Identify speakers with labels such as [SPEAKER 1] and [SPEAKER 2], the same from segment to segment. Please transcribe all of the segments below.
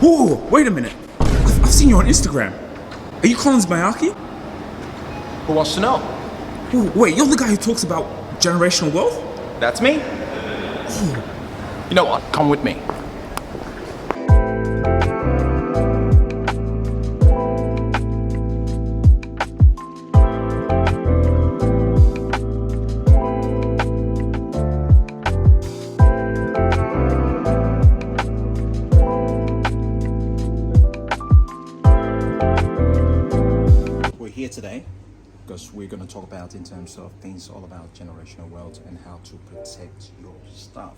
[SPEAKER 1] Whoa, wait a minute. I've seen you on Instagram. Are you Collins Mayaki?
[SPEAKER 2] Who wants to know?
[SPEAKER 1] Whoa, wait, you're the guy who talks about generational wealth?
[SPEAKER 2] That's me. You know what? Come with me.
[SPEAKER 3] We're here today because we're going to talk about in terms of things all about generational wealth and how to protect your stuff.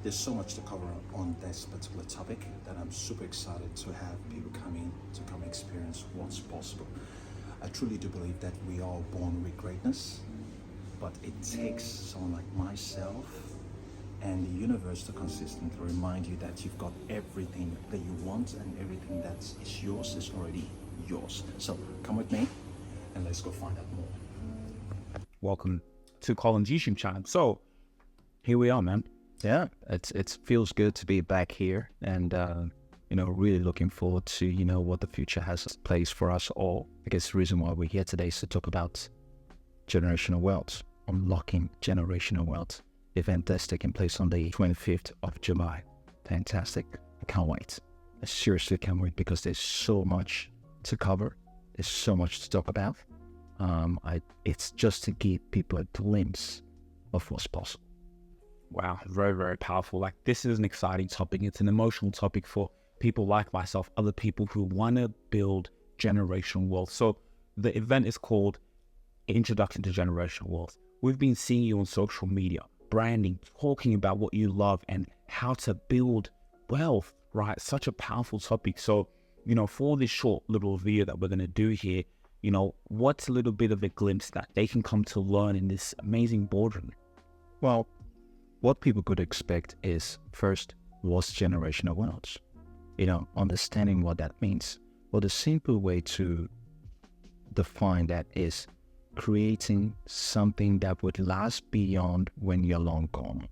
[SPEAKER 3] There's so much to cover on this particular topic that I'm super excited to have people come in to come experience what's possible. I truly do believe that we are born with greatness, but it takes someone like myself and the universe to consistently remind you that you've got everything that you want, and everything that is yours is already yours. So come with me and let's go find out more.
[SPEAKER 4] Welcome to Collins' YouTube channel. So here we are, man.
[SPEAKER 5] Yeah, it feels good to be back here, and really looking forward to what the future has placed for us all. I guess the reason why we're here today is to talk about generational wealth, unlocking generational wealth. Event that's taking place on the 25th of July. Fantastic! I can't wait. I seriously can't wait because there's so much to cover. There's so much to talk about. It's just to give people a glimpse of what's possible.
[SPEAKER 4] Wow, very, very powerful. Like, this is an exciting topic. It's an emotional topic for people like myself, other people who want to build generational wealth. So the event is called Introduction to Generational Wealth. We've been seeing you on social media, branding, talking about what you love and how to build wealth, right? Such a powerful topic. So, for this short little video that we're going to do here, what's a little bit of a glimpse that they can come to learn in this amazing boardroom?
[SPEAKER 5] Well, what people could expect is, first, what's generational wealth? Understanding what that means. Well, the simple way to define that is creating something that would last beyond when you're long gone.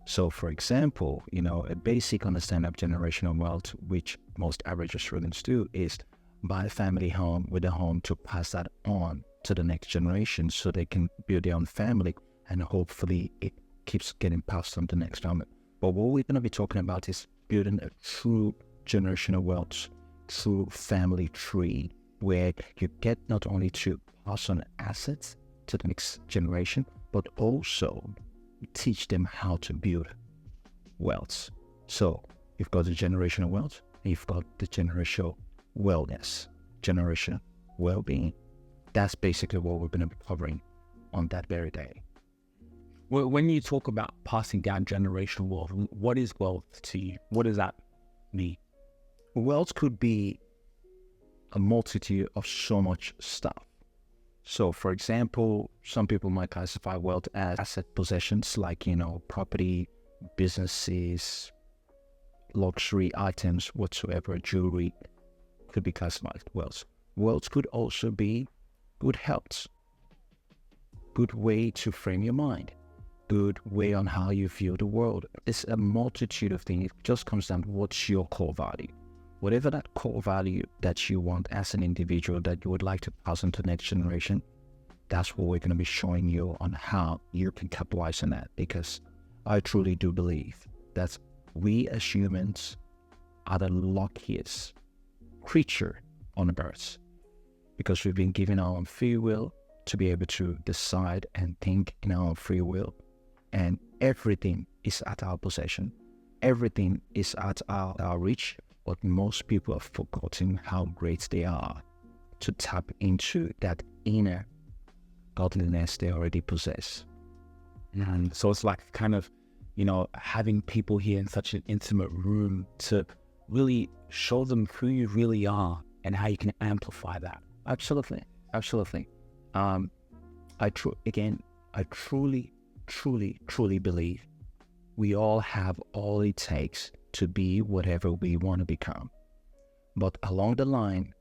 [SPEAKER 5] So, for example, a basic understanding of generational wealth, which most average Australians do, is buy a family home with a home to pass that on to the next generation so they can build their own family, and hopefully it keeps getting passed on to the next family. But what we're going to be talking about is building a true generational wealth, true family tree, where you get not only to pass on assets to the next generation, but also teach them how to build wealth. So you've got the generational wealth, and you've got the generational wellness, generational well-being. That's basically what we're going to be covering on that very day.
[SPEAKER 4] Well, when you talk about passing down generational wealth, what is wealth to you? What does that mean?
[SPEAKER 5] Wealth could be a multitude of so much stuff. So, for example, some people might classify wealth as asset possessions like, property, businesses, luxury items, whatsoever, jewelry could be classified as wealth. Wealth could also be good health, good way to frame your mind, good way on how you view the world. It's a multitude of things. It just comes down to what's your core value. Whatever that core value that you want as an individual that you would like to pass on to the next generation, that's what we're going to be showing you on how you can capitalize on that. Because I truly do believe that we as humans are the luckiest creature on earth, because we've been given our own free will to be able to decide and think in our own free will. And everything is at our possession. Everything is at our reach. But most people have forgotten how great they are to tap into that inner godliness they already possess.
[SPEAKER 4] And so it's like kind of, having people here in such an intimate room to really show them who you really are and how you can amplify that.
[SPEAKER 5] Absolutely. I truly believe we all have all it takes to be whatever we want to become. But along the line,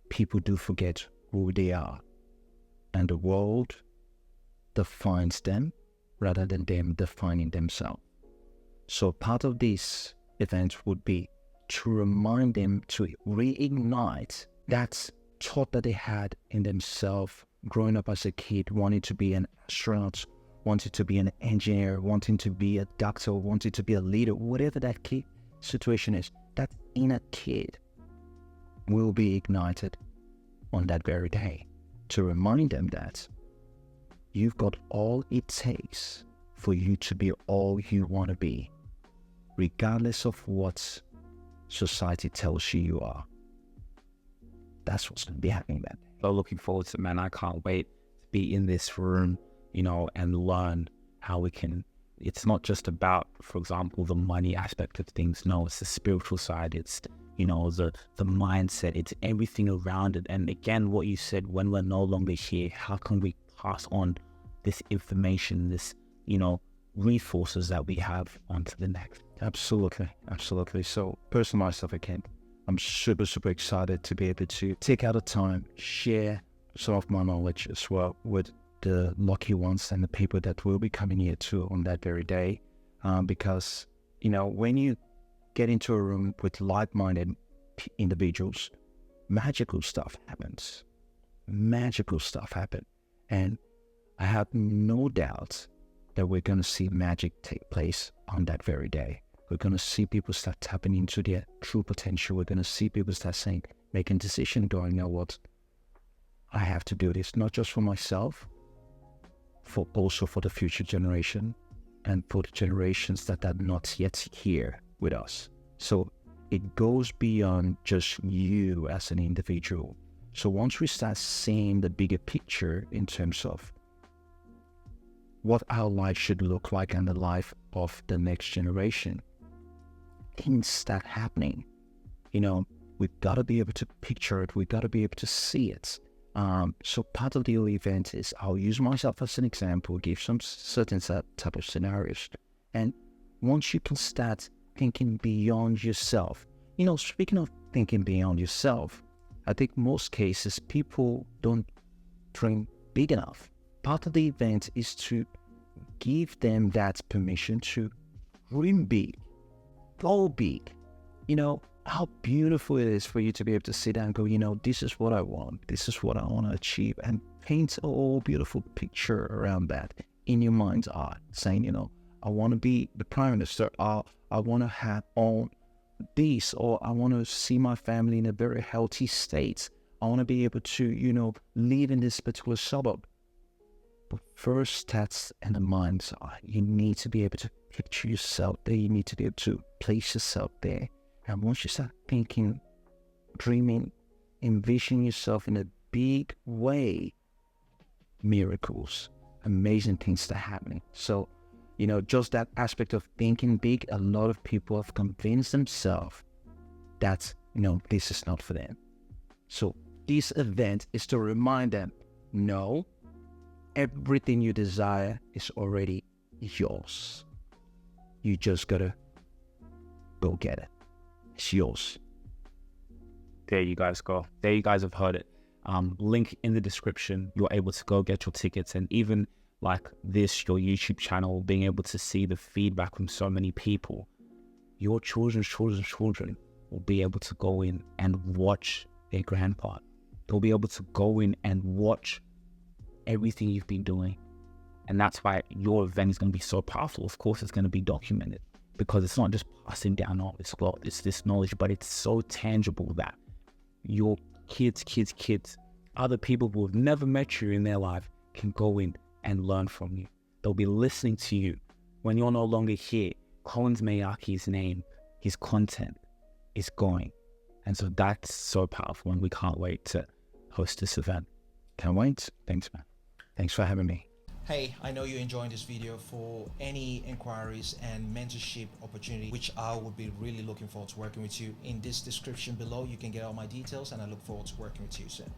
[SPEAKER 5] people do forget who they are, and the world defines them rather than them defining themselves. So part of this event would be to remind them to reignite that thought that they had in themselves growing up as a kid, wanting to be an astronaut, wanting to be an engineer, wanting to be a doctor, wanting to be a leader, whatever that kid situation is, that inner kid will be ignited on that very day to remind them that you've got all it takes for you to be all you want to be, regardless of what society tells you you are. That's what's going to be happening then.
[SPEAKER 4] So looking forward to it, man. I can't wait to be in this room, you know, and learn how we can. It's not just about, for example, the money aspect of things. No, it's the spiritual side. It's, you know, the mindset. It's everything around it. And again, what you said, when we're no longer here, how can we pass on this information, this, you know, resources that we have onto the next?
[SPEAKER 5] Absolutely, absolutely. So personally, myself again, I'm super, super excited to be able to take out the time, share some of my knowledge as well with the lucky ones and the people that will be coming here too on that very day. Because, you know, when you get into a room with like-minded individuals, magical stuff happens. Magical stuff happens. And I have no doubt that we're going to see magic take place on that very day. We're going to see people start tapping into their true potential. We're going to see people start saying, making decisions, going, you know what, I have to do this, not just for myself, for also for the future generation and for the generations that are not yet here with us. So it goes beyond just you as an individual. So once we start seeing the bigger picture in terms of what our life should look like and the life of the next generation, things start happening. You know, we've got to be able to picture it. We've got to be able to see it. So part of the whole event is I'll use myself as an example, give some certain type of scenarios. And once you can start thinking beyond yourself, you know, speaking of thinking beyond yourself, I think most cases people don't dream big enough. Part of the event is to give them that permission to dream big, go big. You know, how beautiful it is for you to be able to sit down and go, you know, this is what I want. This is what I want to achieve, and paint a whole beautiful picture around that in your mind's eye, saying, you know, I want to be the prime minister. I want to have all this, or I want to see my family in a very healthy state. I want to be able to, you know, live in this particular suburb. But first, that's in the mind's eye. You need to be able to picture yourself there. You need to be able to place yourself there. And once you start thinking, dreaming, envisioning yourself in a big way, miracles, amazing things start happening. So, you know, just that aspect of thinking big, a lot of people have convinced themselves that, you know, this is not for them. So this event is to remind them, no, everything you desire is already yours. You just gotta go get it. It's yours.
[SPEAKER 4] There you guys go. There you guys have heard it. Link in the description. You're able to go get your tickets, and even like this, your YouTube channel, being able to see the feedback from so many people, your children will be able to go in and watch their grandpa. They'll be able to go in and watch everything you've been doing. And that's why your event is going to be so powerful. Of course, it's going to be documented, because it's not just passing down all this wealth, it's this knowledge, but it's so tangible that your kids, other people who have never met you in their life can go in and learn from you. They'll be listening to you. When you're no longer here, Collins Mayaki's name, his content is going. And so that's so powerful, and we can't wait to host this event.
[SPEAKER 5] Can't wait.
[SPEAKER 4] Thanks, man.
[SPEAKER 5] Thanks for having me.
[SPEAKER 3] Hey, I know you're enjoying this video. For any inquiries and mentorship opportunity, which I would be really looking forward to working with you, in this description below, you can get all my details, and I look forward to working with you soon.